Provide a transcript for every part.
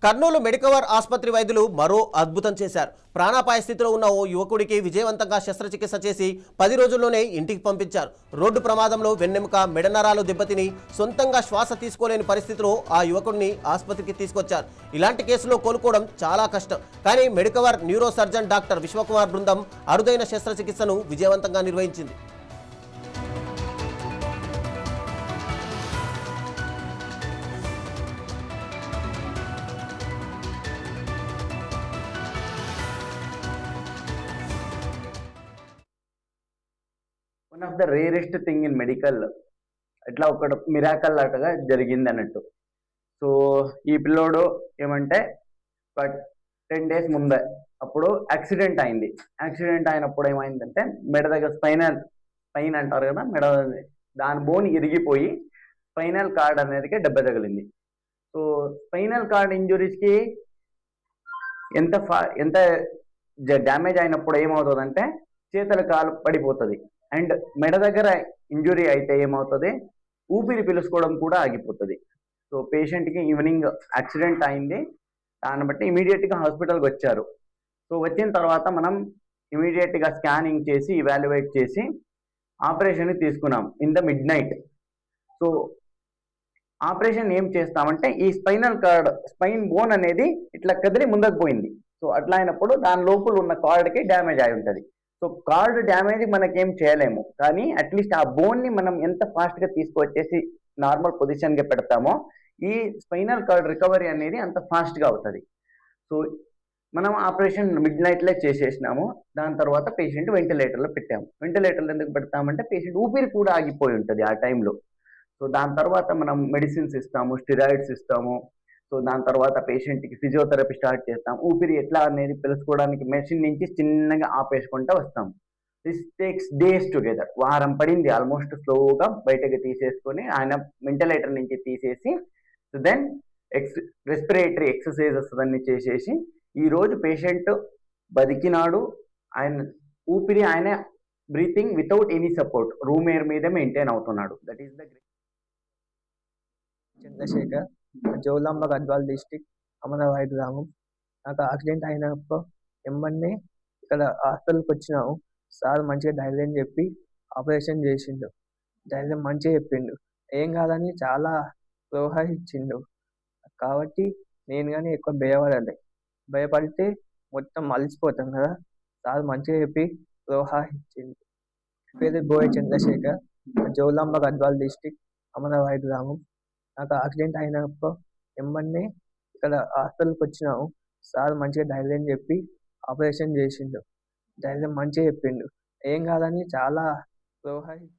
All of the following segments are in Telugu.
కర్నూలు మెడికవర్ ఆసుపత్రి వైద్యులు మరో అద్భుతం చేశారు. ప్రాణాపాయ స్థితిలో ఉన్న ఓ యువకుడికి విజయవంతంగా శస్త్రచికిత్స చేసి 10 రోజుల్లోనే ఇంటికి పంపించారు. రోడ్డు ప్రమాదంలో వెన్నెముక మెడనరాలు దెబ్బతిని సొంతంగా శ్వాస తీసుకోలేని పరిస్థితిలో ఆ యువకుడిని ఆసుపత్రికి తీసుకొచ్చారు. ఇలాంటి కేసులో కోలుకోవడం చాలా కష్టం. కానీ Medicover neuro surgeon doctor Vishwakumar బృందం అరుదైన శస్త్రచికిత్సను విజయవంతంగా నిర్వహించింది. One of the rarest thing in medical ఇట్లా ఒక మిరాకల్ లాగా జరిగింది అన్నట్టు. సో ఈ పిల్లోడు ఏమంటే ఒక 10 days ముందే అప్పుడు యాక్సిడెంట్ అయింది. యాక్సిడెంట్ అయినప్పుడు ఏమైందంటే మెడ దగ్గర స్పైన్ అంటారు కదా, మెడ దాని బోన్ ఇరిగిపోయి స్పైనల్ కార్డ్ అనేది దెబ్బ తగిలింది. సో స్పైనల్ కార్డ్ ఇంజురీస్కి ఎంత డ్యామేజ్ అయినప్పుడు ఏమవుతుందంటే చేతుల కాలు పడిపోతుంది. అండ్ మెడ దగ్గర ఇంజురీ అయితే ఏమవుతుంది, ఊపిరి పీల్చుకోవడం కూడా ఆగిపోతుంది. సో పేషెంట్కి ఈవినింగ్ యాక్సిడెంట్ అయింది, దాన్ని బట్టి ఇమీడియట్గా హాస్పిటల్కి వచ్చారు. సో వచ్చిన తర్వాత మనం ఇమీడియట్గా స్కానింగ్ చేసి ఇవాల్యుయేట్ చేసి ఆపరేషన్ని తీసుకున్నాం in the mid night. So operation ఏం చేస్తామంటే ఈ స్పైన్ బోన్ అనేది ఇట్లా కదిలి ముందుకు పోయింది. సో అట్లా అయినప్పుడు దాని లోపల ఉన్న కార్డ్కి డ్యామేజ్ అయి ఉంటుంది. సో కార్డ్ డ్యామేజ్ మనకేం చేయలేము, కానీ అట్లీస్ట్ ఆ బోన్ని మనం ఎంత ఫాస్ట్గా తీసుకువచ్చేసి నార్మల్ పొజిషన్గా పెడతామో ఈ స్పైనల్ కార్డ్ రికవరీ అనేది అంత ఫాస్ట్గా అవుతుంది. సో మనం ఆపరేషన్ మిడ్ నైట్లో చేసేసినాము. దాని తర్వాత పేషెంట్ వెంటిలేటర్లో పెట్టాము. వెంటిలేటర్లో ఎందుకు పెడతామంటే పేషెంట్ ఊపిరి కూడా ఆగిపోయి ఉంటుంది ఆ టైంలో. సో దాని తర్వాత మనం మెడిసిన్స్ ఇస్తాము, స్టిరాయిడ్స్ ఇస్తాము. సో దాని తర్వాత పేషెంట్కి ఫిజియోథెరపీ స్టార్ట్ చేస్తాం. ఊపిరి ఎట్లా అనేది తెలుసుకోవడానికి మెషిన్ నుంచి చిన్నగా ఆపేసుకుంటూ వస్తాం. This takes days together. వారం పడింది ఆల్మోస్ట్ స్లోగా బయటకు తీసేసుకొని ఆయన వెంటిలేటర్ నుంచి తీసేసి దెన్ రెస్పిరేటరీ ఎక్సర్సైజెస్ అన్ని చేసేసి ఈరోజు పేషెంట్ బతికినాడు. ఆయన ఊపిరి ఆయన breathing without any support room air మీద మెయింటైన్ అవుతున్నాడు. That is the Chandrashekar, Jogulamba Gadwal district, Amaravai గ్రామం. నాకు యాక్సిడెంట్ అయినప్పుడు ఎమ్మన్నే ఇక్కడ హాస్పిటల్కి వచ్చినాము. సార్ మంచిగా ధైర్యం చెప్పి ఆపరేషన్ చేసిండు. ధైర్యం మంచిగా చెప్పిండు, ఏం కాదని చాలా ప్రోత్సహించిండు. కాబట్టి నేను కానీ ఎక్కువ భయపడితే మొత్తం అలసిపోతాం కదా. సార్ మంచిగా చెప్పి ప్రోత్సహించిండు. పేరు బోయ చంద్రశేఖర్, జోగులాంబ గద్వాల్ డిస్టిక్, అమరావాయి గ్రామం. నాకు యాక్సిడెంట్ అయినప్పుడు ఎమ్మన్నే ఇక్కడ హాస్పిటల్కి వచ్చినాము. సార్ మంచిగా ధైర్యం చెప్పి ఆపరేషన్ చేసిండు. ధైర్యం మంచిగా చెప్పిండు, ఏం కాదని చాలా ప్రోత్సహించిండు.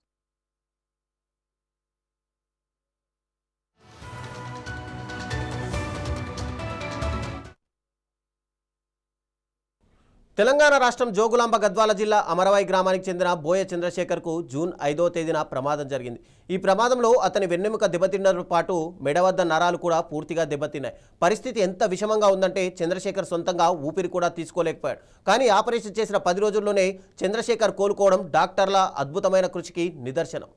తెలంగాణ రాష్ట్రం జోగులాంబ గద్వాల జిల్లా అమరవాయి గ్రామానికి చెందిన బోయ చంద్రశేఖర్కు జూన్ 5వ తేదీన ప్రమాదం జరిగింది. ఈ ప్రమాదంలో అతని వెన్నెముక దెబ్బతిన్నతో పాటు మెడ వద్ద నరాలు కూడా పూర్తిగా దెబ్బతిన్నాయి. పరిస్థితి ఎంత విషమంగా ఉందంటే చంద్రశేఖర్ సొంతంగా ఊపిరి కూడా తీసుకోలేకపోయాడు. కానీ ఆపరేషన్ చేసిన 10 రోజుల్లోనే చంద్రశేఖర్ కోలుకోవడం డాక్టర్ల అద్భుతమైన కృషికి నిదర్శనం.